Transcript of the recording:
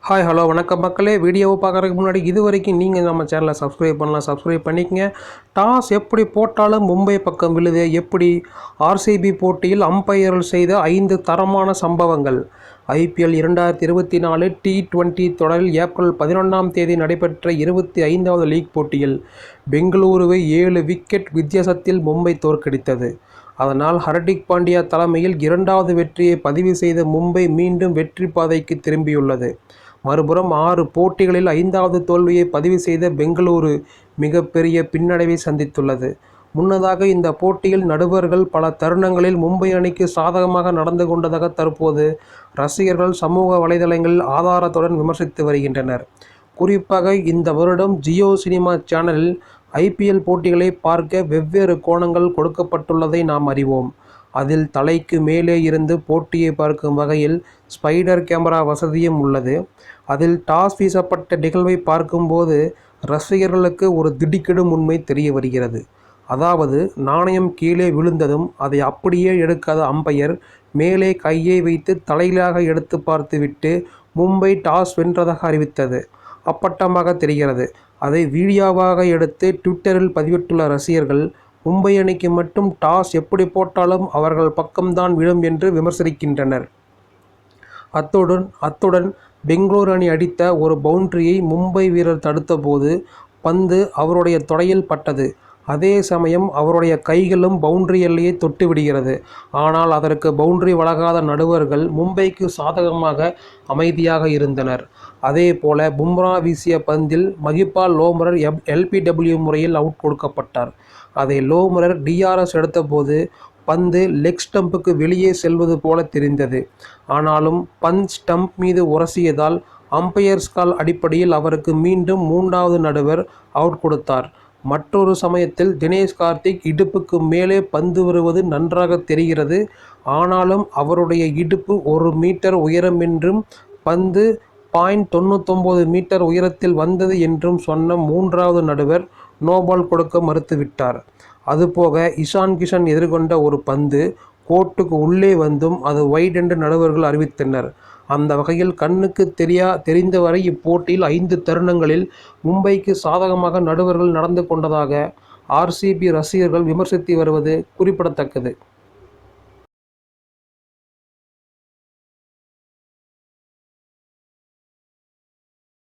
Hi hello வணக்கம் மக்களே. வீடியோவை பார்க்குறதுக்கு முன்னாடி இது வரைக்கும் நீங்கள் நம்ம சேனலை சப்ஸ்கிரைப் பண்ணலாம், சப்ஸ்கிரைப் பண்ணிக்கங்க. டாஸ் எப்படி போட்டாலும் மும்பை பக்கம் விழுது. எப்படி ஆர்சிபி போட்டியில் அம்பையர்கள் செய்த 5 தரமான சம்பவங்கள். IPL 2024 T20 தொடரில் ஏப்ரல் 11ஆம் தேதி நடைபெற்ற 25வது லீக் போட்டியில் பெங்களூருவை 7 விக்கெட் வித்தியாசத்தில் மும்பை தோற்கடித்தது. அதனால் ஹர்திக் பாண்டியா தலைமையில் 2வது வெற்றியை பதிவு செய்த மும்பை மீண்டும் வெற்றி பாதைக்கு திரும்பியுள்ளது. மறுபுறம் 6 போட்டிகளில் 5வது தோல்வியை பதிவு செய்த பெங்களூரு மிகப்பெரிய பின்னடைவை சந்தித்துள்ளது. முன்னதாக இந்த போட்டியில் நடுவர்கள் பல தருணங்களில் மும்பை அணிக்கு சாதகமாக நடந்து கொண்டதாக தற்போது ரசிகர்கள் சமூக வலைதளங்களில் ஆதாரத்துடன் விமர்சித்து வருகின்றனர். குறிப்பாக இந்த வருடம் ஜியோ சினிமா சேனலில் IPL போட்டிகளை பார்க்க வெவ்வேறு கோணங்கள் கொடுக்கப்பட்டுள்ளதை நாம் அறிவோம். அதில் தலைக்கு மேலே இருந்து போட்டியை பார்க்கும் வகையில் ஸ்பைடர் கேமரா வசதியும் உள்ளது. அதில் டாஸ் வீசப்பட்ட நிகழ்வை பார்க்கும்போது ரசிகர்களுக்கு ஒரு திடுக்கிடும் உண்மை தெரிய வருகிறது. அதாவது நாணயம் கீழே விழுந்ததும் அதை அப்படியே எடுக்காத அம்பையர் மேலே கையை வைத்து தலைகீழாக எடுத்து பார்த்துவிட்டு மும்பை டாஸ் வென்றதாக அறிவித்தது அப்பட்டமாக தெரிகிறது. அதை வீடியோவாக எடுத்து ட்விட்டரில் பதிவிட்டுள்ள ரசிகர்கள் மும்பை அணிக்கு மட்டும் டாஸ் எப்படி போட்டாலும் அவர்கள் பக்கம்தான் விழும் என்று விமர்சிக்கின்றனர். அத்துடன் பெங்களூரு அணி அடித்த ஒரு பவுண்டரியை மும்பை வீரர் தடுத்தபோது பந்து அவருடைய தொடையில் பட்டது. அதே சமயம் அவருடைய கைகளும் பவுண்டரி எல்லையை தொட்டு விடுகிறது. ஆனால் அதற்கு பவுண்டரி வழங்காத நடுவர்கள் மும்பைக்கு சாதகமாக அமைதியாக இருந்தனர். அதே போல பும்ரா வீசிய பந்தில் மஹிபால் லோம்ரர் LBW முறையில் அவுட் கொடுக்கப்பட்டார். அதை லோம்ரர் DRS எடுத்தபோது பந்து லெக் ஸ்டம்புக்கு வெளியே செல்வது போல தெரிந்தது. ஆனாலும் பந்த் ஸ்டம்ப் மீது உரசியதால் அம்பையர்ஸ் கால் அடிப்படையில் அவருக்கு மீண்டும் 3வது நடுவர் அவுட் கொடுத்தார். மற்றொரு சமயத்தில் தினேஷ் கார்த்திக் இடுப்புக்கு மேலே பந்து வருவது நன்றாக தெரிகிறது. ஆனாலும் அவருடைய இடுப்பு 1 மீட்டர் உயரம் என்றும் பந்து 0.99 மீட்டர் உயரத்தில் வந்தது என்றும் சொன்ன 3வது நடுவர் நோபால் கொடுக்க மறுத்துவிட்டார். அதுபோக இஷான் கிஷன் எதிர்கொண்ட ஒரு பந்து கோர்ட்டுக்கு உள்ளே வந்தும் அது வைட் என்று நடுவர்கள் அறிவித்தனர். அந்த வகையில் கண்ணுக்கு தெரிந்தவரை இப்போட்டியில் 5 தருணங்களில் மும்பைக்கு சாதகமாக நடுவர்கள் நடந்து கொண்டதாக RCB ரசிகர்கள் விமர்சித்து வருவது குறிப்பிடத்தக்கது.